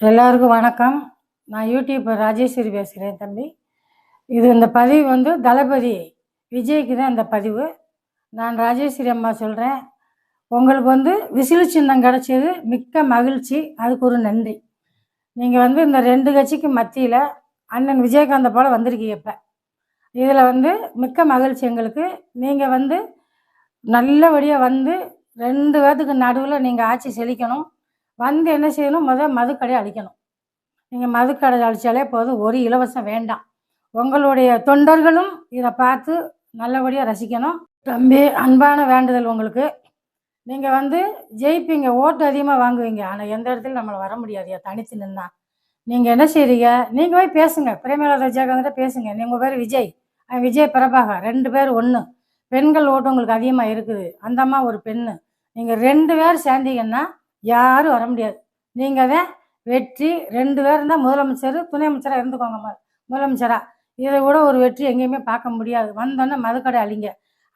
எல்லாருக்கும் வணக்கம். நான் யூடியூபர் ராஜேஸ்வரி பேசுகிறேன் தம்பி. இந்த பதிவு தளபதி விஜய்க்கு தான் இந்த பதிவு. நான் ராஜேஸ்வரி அம்மா சொல்கிறேன். உங்களுக்கு விசிலு சின்னம் கிடச்சது மிக்க மகிழ்ச்சி. அதுக்கு ஒரு நன்றி. நீங்கள் இந்த 2 கட்சிக்கு மத்தியில் அண்ணன் விஜயகாந்த போல் வந்திருக்கீங்க. இப்போ இதில் மிக்க மகிழ்ச்சி எங்களுக்கு. நீங்கள் நல்லபடியாக 2 பேர்த்துக்கு நடுவில் நீங்கள் ஆட்சி செழிக்கணும். என்ன செய்யணும்? மதுக்கடை அழிக்கணும். நீங்கள் மதுக்கடை அழிச்சாலே போதும், ஒரு இலவசம் வேண்டாம். உங்களுடைய தொண்டர்களும் இதை பார்த்து நல்லபடியாக ரசிக்கணும். தம்பி, அன்பான வேண்டுதல் உங்களுக்கு. நீங்கள் ஜெயிப்பீங்க, ஓட்டு அதிகமாக வாங்குவீங்க. ஆனால் எந்த இடத்துல நம்மளை வர முடியாதுயா தனித்து நின்னா. நீங்கள் என்ன செய்றீங்க? நீங்கள் போய் பேசுங்க, பிரேமலதா விஜயகாந்த் பேசுங்க. உங்கள் பேர் விஜய், விஜய் பிரபாகர், 2 பேர் ஒன்று. பெண்கள் ஓட்டு உங்களுக்கு அதிகமாக இருக்குது. அந்த அம்மா ஒரு பெண்ணு. நீங்கள் 2 பேர் சேர்ந்தீங்கன்னா யாரும் வர முடியாது. நீங்கள் தான் வெற்றி. 2 பேர் இருந்தால் முதலமைச்சர், துணை அமைச்சராக இருந்துக்கோங்க. முதலமைச்சராக இதை விட ஒரு வெற்றி எங்கேயுமே பார்க்க முடியாது. வந்தோன்னே மதுக்கடை அழிங்க.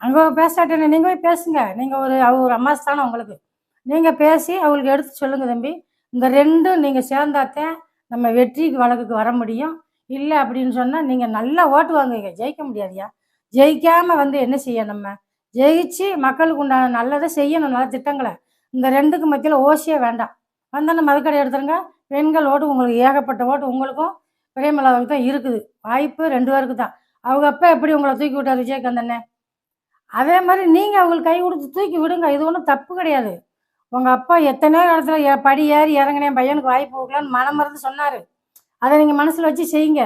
அங்கே பேசாட்டேன்னு நீங்கள் போய் பேசுங்க. நீங்கள் ஒரு அம்மாஸ்தானம் உங்களுக்கு. நீங்கள் பேசி அவங்களுக்கு எடுத்து சொல்லுங்கள். தம்பி, இந்த 2 நீங்கள் சேர்ந்தாத்தான் நம்ம வெற்றிக்கு வழக்குக்கு வர முடியும். இல்லை அப்படின்னு சொன்னால் நீங்கள் நல்லா ஓட்டு வாங்குவீங்க, ஜெயிக்க முடியாதுயா. ஜெயிக்காமல் என்ன செய்ய? நம்ம ஜெயிச்சு மக்களுக்கு உண்டான நல்லதை செய்யணும், நல்ல திட்டங்களை. இந்த 2க்கு மத்தியில் ஓசியே வேண்டாம். வந்தோன்னே மதுக்கடை எடுத்துருங்க. பெண்கள் ஓட்டு உங்களுக்கு ஏகப்பட்ட ஓட்டு உங்களுக்கும் பிரேமலாவுக்கு தான் இருக்குது. வாய்ப்பு 2 பேருக்கு தான். அவங்க அப்பா எப்படி உங்களை தூக்கி விட்டார் விஜயகாந்த் அண்ணே, அதே மாதிரி நீங்கள் அவங்களுக்கு கை கொடுத்து தூக்கி விடுங்க. இது ஒன்றும் தப்பு கிடையாது. உங்கள் அப்பா எத்தனையோ இடத்துல படி ஏறி இறங்கினேன், பையனுக்கு வாய்ப்பு கொடுக்கலான்னு மனம் மறந்து சொன்னார். அதை நீங்கள் மனசில் வச்சு செய்யுங்க.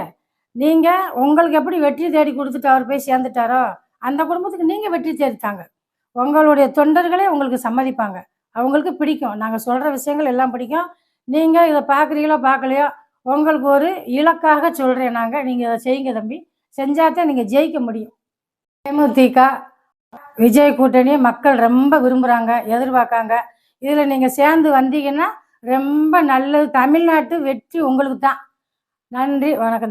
நீங்கள் உங்களுக்கு எப்படி வெற்றி தேடி கொடுத்துட்டு அவர் போய் சேர்ந்துட்டாரோ, அந்த குடும்பத்துக்கு நீங்கள் வெற்றி தேடித்தாங்க. உங்களுடைய தொண்டர்களே உங்களுக்கு சம்மதிப்பாங்க. அவங்களுக்கு பிடிக்கும். நாங்கள் சொல்கிற விஷயங்கள் எல்லாம் பிடிக்கும். நீங்கள் இதை பார்க்குறீங்களோ பார்க்கலையோ, உங்களுக்கு ஒரு இலக்காக சொல்கிறேன் நாங்கள். நீங்கள் இதை செய்யுங்க தம்பி. செஞ்சாதான் நீங்கள் ஜெயிக்க முடியும். தேமுதிக விஜய் கூட்டணி மக்கள் ரொம்ப விரும்புகிறாங்க, எதிர்பார்க்காங்க. இதில் நீங்கள் சேர்ந்து வந்தீங்கன்னா ரொம்ப நல்லது. தமிழ்நாட்டு வெற்றி உங்களுக்கு தான். நன்றி, வணக்கம்.